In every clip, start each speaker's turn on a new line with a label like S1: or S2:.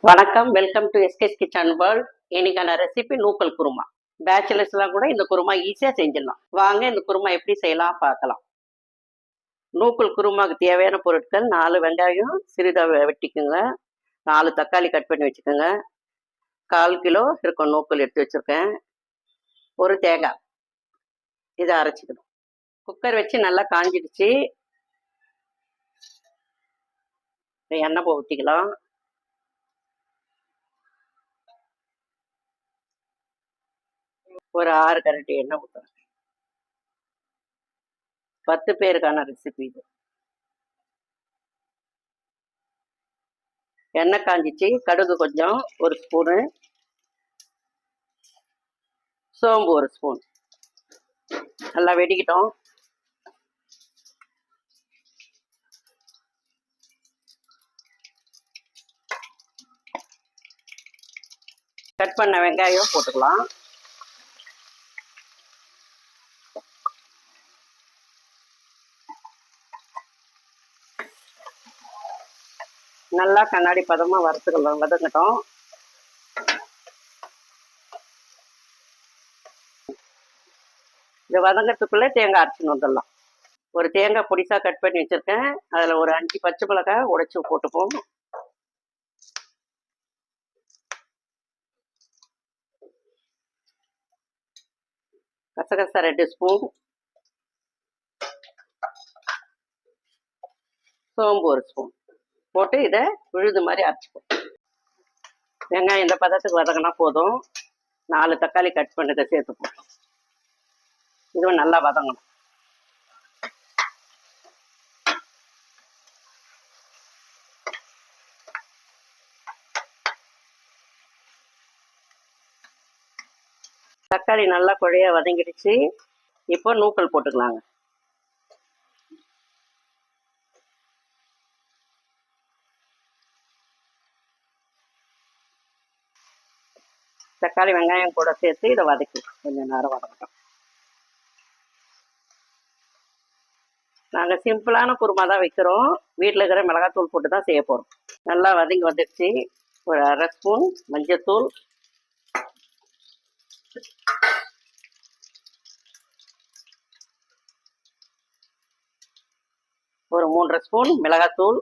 S1: வணக்கம், welcome to எஸ்கேஸ் kitchen world. இன்னைக்கான recipe நூக்கல் குருமா. பேச்சுலர்ஸ்லாம் கூட இந்த குருமா ஈஸியாக செஞ்சிடலாம். வாங்க இந்த குருமா எப்படி செய்யலாம் பார்க்கலாம். நூக்கல் குருமாவுக்கு தேவையான பொருட்கள் 4 வெங்காயம் சிறிதாக வெட்டிக்குங்க, 4 தக்காளி கட் பண்ணி வச்சுக்கோங்க, 1/4 கிலோ இருக்கும் நூக்கல் எடுத்து வச்சுருக்கேன், ஒரு தேங்காய் இதை அரைச்சிக்கணும். குக்கர் வச்சு நல்லா காஞ்சிடுச்சு. எண்ணெய் ஊற்றிக்கலாம். ஒரு 6 கரண்டி எண்ணெய் ஊற்றுறேன். 10 பேருக்கான ரெசிபி இது. எண்ணெய் காஞ்சிச்சு. கடுகு கொஞ்சம், ஒரு ஸ்பூனு, சோம்பு ஒரு ஸ்பூன். நல்லா வெடிக்கிட்டோம். கட் பண்ண வெங்காயம் போட்டுக்கலாம். நல்லா கண்ணாடி பதமா வதங்கட்டும். இந்த வதங்கத்துக்குள்ள தேங்காய் அரைச்சின்னு வந்துடலாம். ஒரு தேங்காய் பொடிசா கட் பண்ணி வச்சிருக்கேன். அதுல ஒரு 5 பச்சை மிளகாய் உடைச்சு போட்டுப்போம். கசகசா 2 ஸ்பூன், சோம்பு ஒரு ஸ்பூன் போட்டு இதை விழுது மாதிரி அரைச்சிப்போம். வெங்காயம் இந்த பதத்துக்கு வதங்கினா போதும். 4 தக்காளி கட் பண்ணதை சேர்த்துப்போம். இதுவும் நல்லா வதங்கணும். தக்காளி நல்லா குழைய வதங்கிடுச்சு. இப்போ நூக்கல் போட்டுக்கலாங்க. தக்காளி வெங்காயம் கூட சேர்த்து இதை வதக்கி கொஞ்சம் நேரம் வதக்கட்டும். நாங்கள் சிம்பிளான குருமா தான் வைக்கிறோம். வீட்டில் இருக்கிற மிளகாத்தூள் போட்டு தான் செய்ய போகிறோம். நல்லா வதங்கி வந்துடுச்சு. ஒரு 1/2 ஸ்பூன் மஞ்சத்தூள், ஒரு 3/2 ஸ்பூன் மிளகாத்தூள்,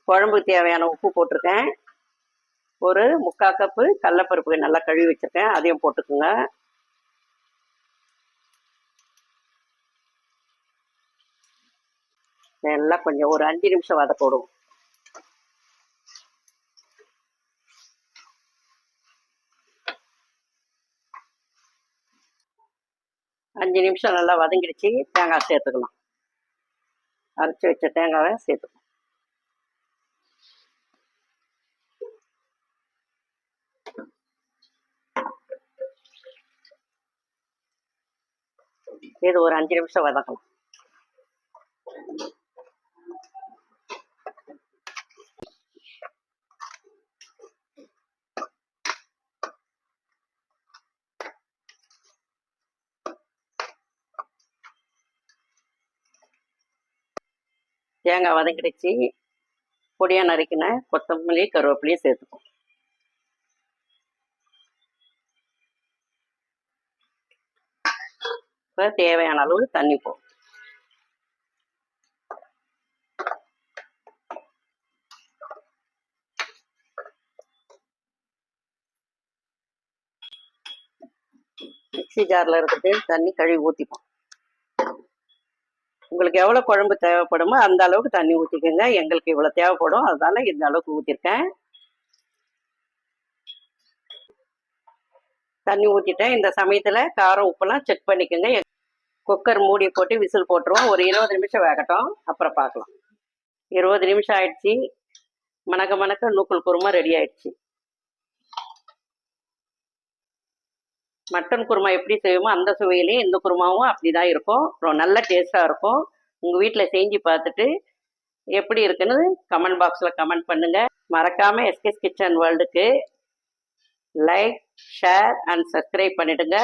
S1: குழம்புக்கு தேவையான உப்பு போட்டிருக்கேன். ஒரு 3/4 கப்பு கடலைப்பருப்பு நல்லா கழுவி வச்சிருக்கேன், அதையும் போட்டுக்குங்க. எல்லாம் கொஞ்சம் ஒரு 5 நிமிஷம் வதக்க விடுவோம். அஞ்சு நிமிஷம் நல்லா வதங்கிடுச்சு. தேங்காய் சேர்த்துக்கலாம். அரைச்சி வச்ச தேங்காவை சேர்த்துக்கலாம். இது ஒரு 5 நிமிஷம் வதக்கலாம். தேங்காய் வதங்கிடுச்சு. பொடியாக நறுக்கின கொத்தமல்லி கருவேப்பிலையும் சேர்த்துப்போம். இப்போ தேவையான அளவு தண்ணி போகும். மிக்சி ஜாரில் இருக்கிறது தண்ணி கழுவி ஊற்றிப்போம். உங்களுக்கு எவ்வளோ குழம்பு தேவைப்படுமோ அந்த அளவுக்கு தண்ணி ஊற்றிக்கோங்க. எங்களுக்கு இவ்வளோ தேவைப்படும், அதனால இந்த அளவுக்கு ஊற்றிருக்கேன். தண்ணி ஊற்றிட்டேன். இந்த சமயத்தில் காரம் உப்பெல்லாம் செக் பண்ணிக்கோங்க. குக்கர் மூடி போட்டு விசில் போட்டுருவோம். ஒரு 20 நிமிஷம் வேகட்டும், அப்புறம் பார்க்கலாம். 20 நிமிஷம் ஆயிடுச்சு. மணக்க மணக்க நூக்கல் குருமா ரெடி ஆயிடுச்சு. மட்டன் குருமா எப்படி செய்வோமோ அந்த சுவையிலேயே இந்த குருமாவும் அப்படிதான் இருக்கும். நல்ல டேஸ்டாக இருக்கும். உங்கள் வீட்டில் செஞ்சு பார்த்துட்டு எப்படி இருக்குன்னு கமெண்ட் பாக்ஸில் கமெண்ட் பண்ணுங்கள். மறக்காமல் எஸ்கேஸ் கிச்சன் வேர்ல்டுக்கு லைக், ஷேர் அண்ட் சப்ஸ்கிரைப் பண்ணிடுங்க.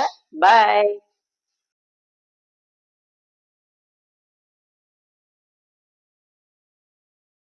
S1: பாய்.